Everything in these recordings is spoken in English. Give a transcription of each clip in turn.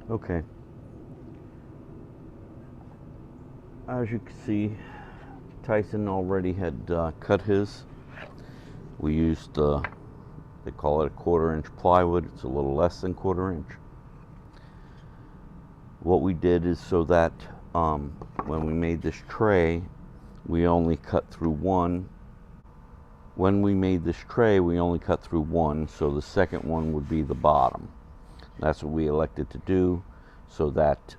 Okay, as you can see, Tyson already had cut his. We used, they call it a 1/4 inch plywood. It's a little less than 1/4 inch. What we did is so that when we made this tray, we only cut through one. When we made this tray, we only cut through one, so the second one would be the bottom. That's what we elected to do, so that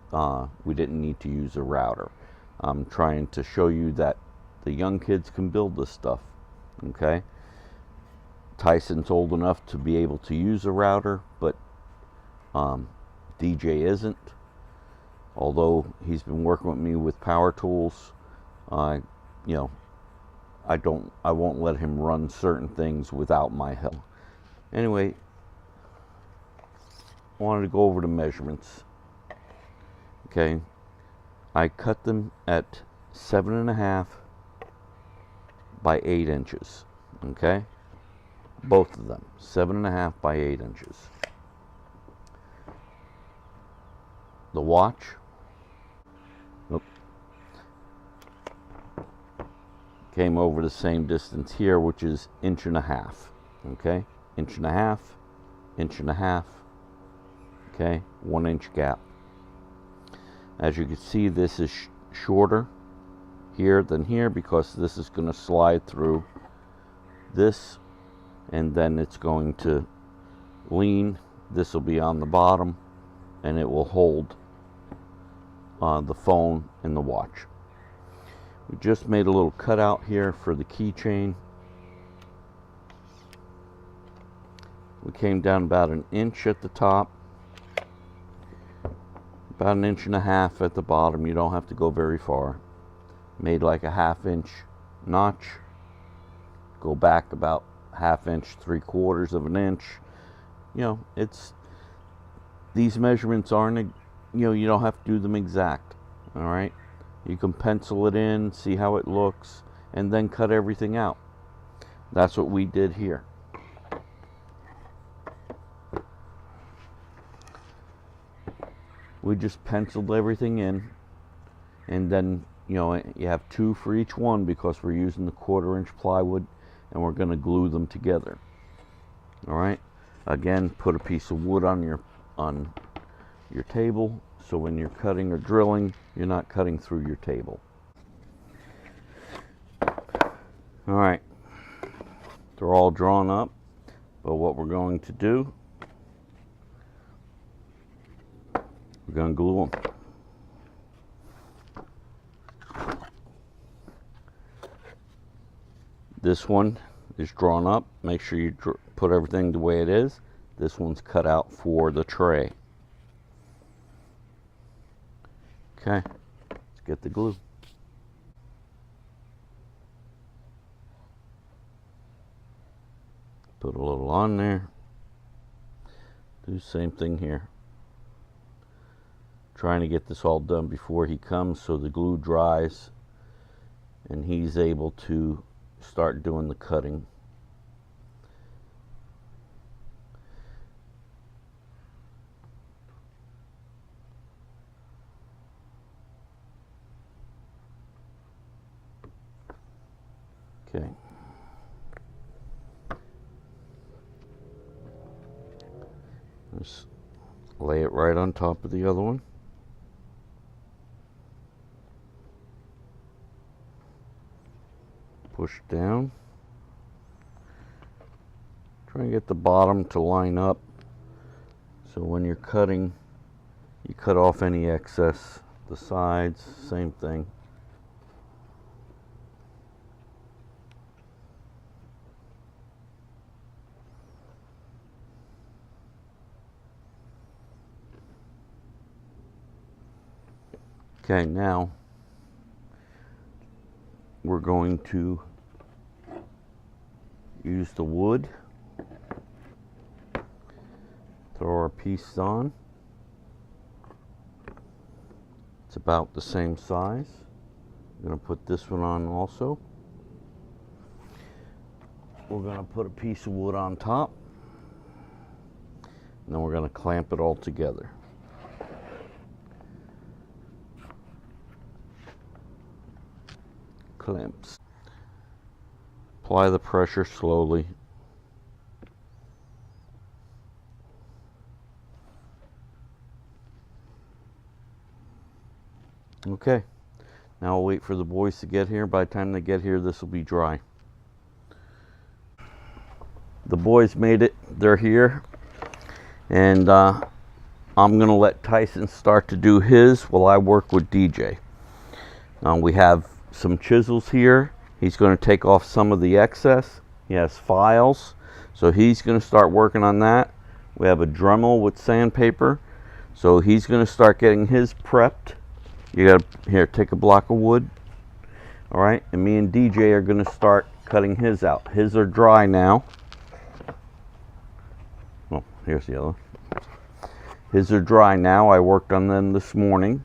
we didn't need to use a router. I'm trying to show you that the young kids can build this stuff, okay? Tyson's old enough to be able to use a router, but DJ isn't. Although he's been working with me with power tools, you know, I won't let him run certain things without my help. Anyway, I wanted to go over the measurements. Okay, I cut them at 7.5 by 8 inches. Okay, both of them 7.5 by 8 inches. The watch, came over the same distance here, which is 1.5 inches. Okay, 1.5 inches, 1.5 inches. Okay, 1 inch gap. As you can see, this is shorter here than here because this is going to slide through this, and then it's going to lean. This will be on the bottom, and it will hold the phone and the watch. We just made a little cutout here for the keychain. We came down about 1 inch at the top, about 1.5 inches at the bottom. You don't have to go very far. Made like a 1/2 inch notch. Go back about 1/2 inch, 3/4 inch. You know, it's, these measurements aren't, you know, you don't have to do them exact. All right, you can pencil it in, see how it looks, and then cut everything out. That's what we did here. We just penciled everything in, and then, you know, you have 2 for each one because we're using the 1/4 inch plywood, and we're going to glue them together. All right, again, put a piece of wood on your table, so when you're cutting or drilling, you're not cutting through your table. All right, they're all drawn up, but what we're going to do, we're going to glue them. This one is drawn up. Make sure you put everything the way it is. This one's cut out for the tray. Okay, let's get the glue. Put a little on there. Do the same thing here. Trying to get this all done before he comes so the glue dries and he's able to start doing the cutting. Okay. Just lay it right on top of the other one. Push down. Try and get the bottom to line up so when you're cutting, you cut off any excess. The sides, same thing. Okay, now we're going to use the wood. Throw our piece on. It's about the same size. I'm going to put this one on also. We're going to put a piece of wood on top. And then we're going to clamp it all together. clamps. Apply the pressure slowly. Okay, now I'll wait for the boys to get here. By the time they get here, this will be dry. The boys made it. They're here. And I'm going to let Tyson start to do his while I work with DJ. We have some chisels here. He's going to take off some of the excess. He has files, so he's going to start working on that. We have a Dremel with sandpaper, so he's going to start getting his prepped. You got to, here, take a block of wood. All right, and me and DJ are going to start cutting his out. His are dry now. Oh, here's the other. His are dry now. I worked on them this morning,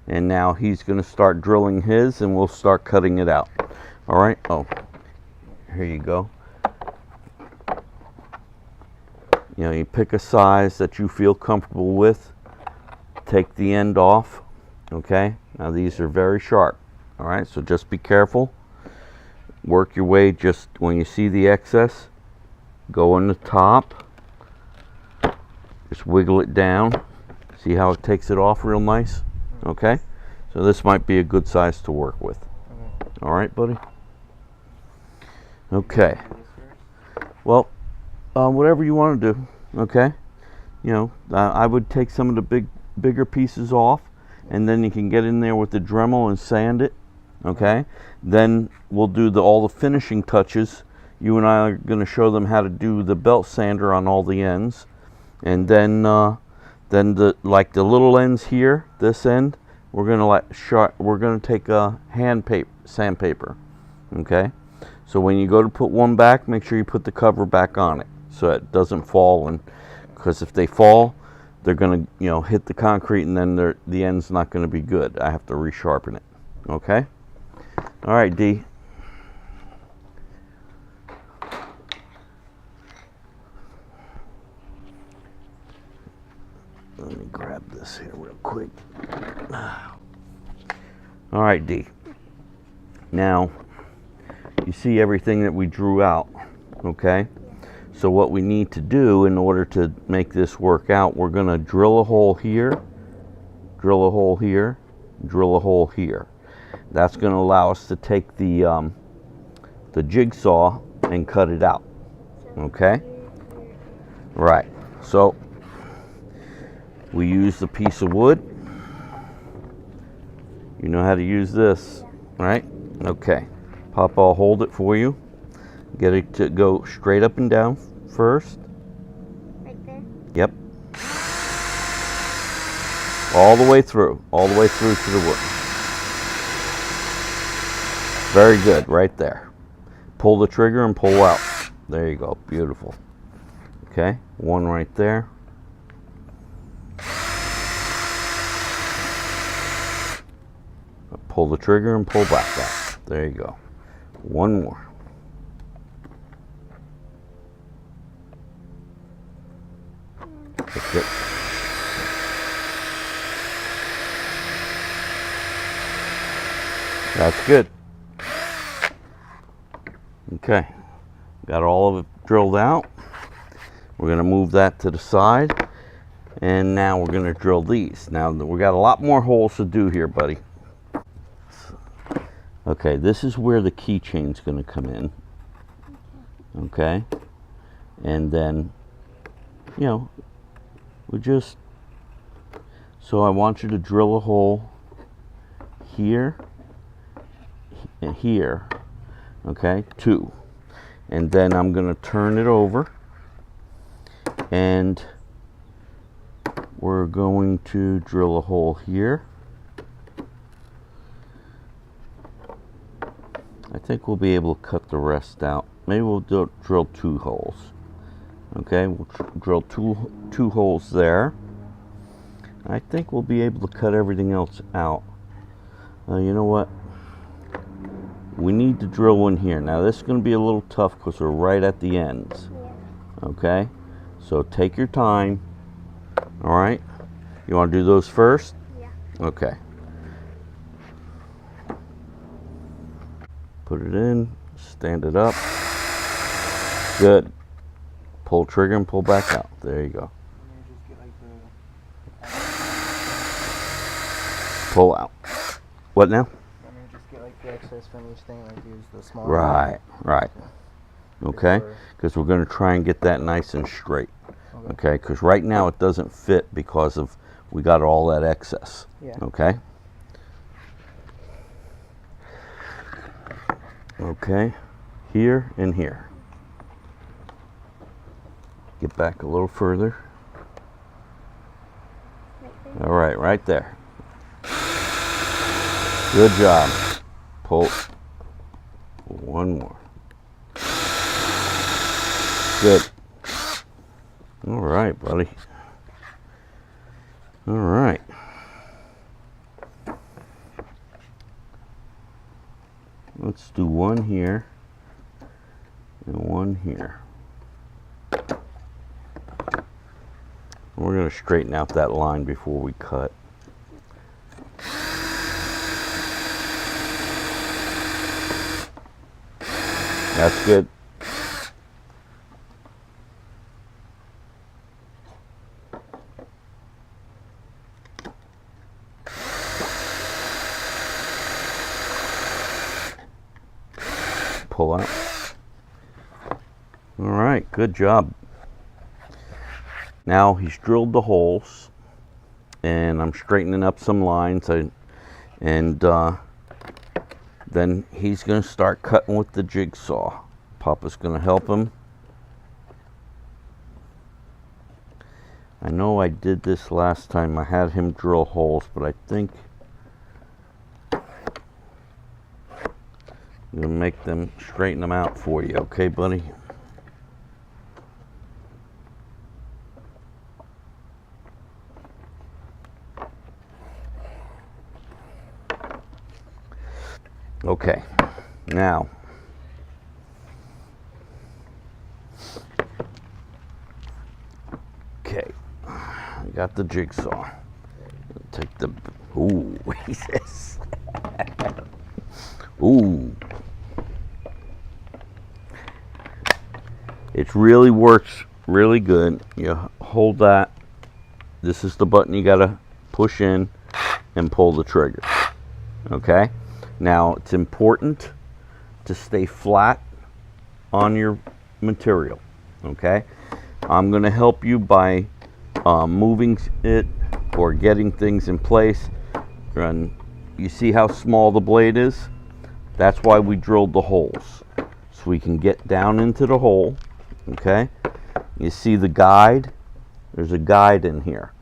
and now he's going to start drilling his, and we'll start cutting it out. All right. Oh, here you go. You know, you pick a size that you feel comfortable with. Take the end off. Okay. Now these are very sharp. All right. So just be careful. Work your way. Just when you see the excess, go on the top. Just wiggle it down. See how it takes it off real nice? Okay? So this might be a good size to work with. All right, buddy? Okay. Well, whatever you want to do, okay? You know, I would take some of the bigger pieces off, and then you can get in there with the Dremel and sand it, okay? Then we'll do all the finishing touches. You and I are going to show them how to do the belt sander on all the ends. And then the little ends here, this end, we're gonna take a sandpaper, okay? So when you go to put one back, make sure you put the cover back on it so it doesn't fall. And because if they fall, they're gonna hit the concrete, and then the end's not gonna be good. I have to resharpen it. Okay. All right, D. Let me grab this here real quick. All right, D. Now, you see everything that we drew out, okay? So what we need to do in order to make this work out, we're gonna drill a hole here, drill a hole here, drill a hole here. That's gonna allow us to take the jigsaw and cut it out, okay? Right, so we use a piece of wood. You know how to use this, right? Okay. Papa will hold it for you. Get it to go straight up and down first. Right there? Yep. All the way through. All the way through to the wood. Very good, right there. Pull the trigger and pull out. There you go. Beautiful. Okay. One right there. Pull the trigger and pull back out. There you go. One more. That's it. That's good. Okay. Got all of it drilled out. We're going to move that to the side. And now we're going to drill these. Now we got a lot more holes to do here, buddy. Okay, this is where the keychain's going to come in. Okay, and then, we just, so I want you to drill a hole here and here, okay, 2. And then I'm going to turn it over, and we're going to drill a hole here. I think we'll be able to cut the rest out. Maybe we'll drill 2 holes. Okay, we'll drill two holes there. I think we'll be able to cut everything else out. You know what? We need to drill one here. Now this is going to be a little tough because we're right at the ends. Yeah. Okay, so take your time. All right, you want to do those first? Yeah. Okay. Put it in, stand it up. Good. Pull trigger and pull back out. There you go. Pull out. What now? I'm gonna just get like the excess from each thing, like use the small. Right, right. Okay, because we're going to try and get that nice and straight. Okay, because right now it doesn't fit because of we got all that excess. Yeah. Okay. Okay, here and here. Get back a little further. Right there. All right, right there. Good job. Pull. One more. Good. All right, buddy. All right. Let's do one here and one here. We're going to straighten out that line before we cut. That's good. Pull out. All right, good job. Now he's drilled the holes, and I'm straightening up some lines, and then he's going to start cutting with the jigsaw. Papa's going to help him. I know I did this last time. I had him drill holes, but I think I'm going to make them straighten them out for you. Okay, buddy? Okay, now okay, I got the jigsaw. Take the ooh, he says. Ooh, it really works really good. You hold that. This is the button you gotta push in and pull the trigger. Okay. Now, it's important to stay flat on your material, okay? I'm going to help you by moving it or getting things in place. And you see how small the blade is? That's why we drilled the holes, so we can get down into the hole, okay? You see the guide? There's a guide in here,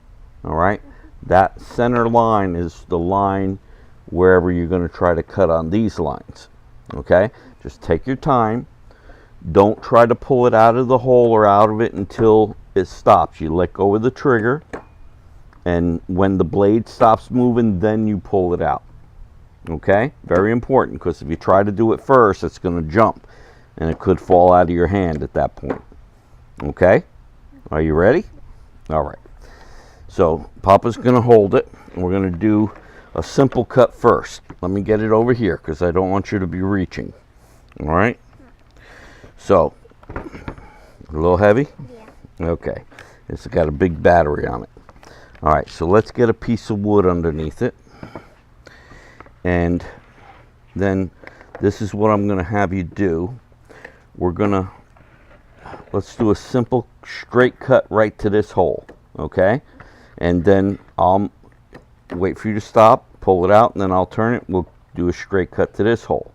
all right? That center line is the line wherever you're going to try to cut on these lines. Okay, just take your time. Don't try to pull it out of the hole or out of it until it stops. You let go of the trigger, and when the blade stops moving, then you pull it out. Okay, very important, because if you try to do it first, it's going to jump and it could fall out of your hand at that point. Okay, are you ready? All right, so Papa's going to hold it, and we're going to do a simple cut first. Let me get it over here because I don't want you to be reaching. All right. So, a little heavy? Yeah. Okay. It's got a big battery on it. All right. So let's get a piece of wood underneath it. And then this is what I'm going to have you do. Let's do a simple straight cut right to this hole. Okay. And then I'll wait for you to stop, pull it out, and then I'll turn it. We'll do a straight cut to this hole.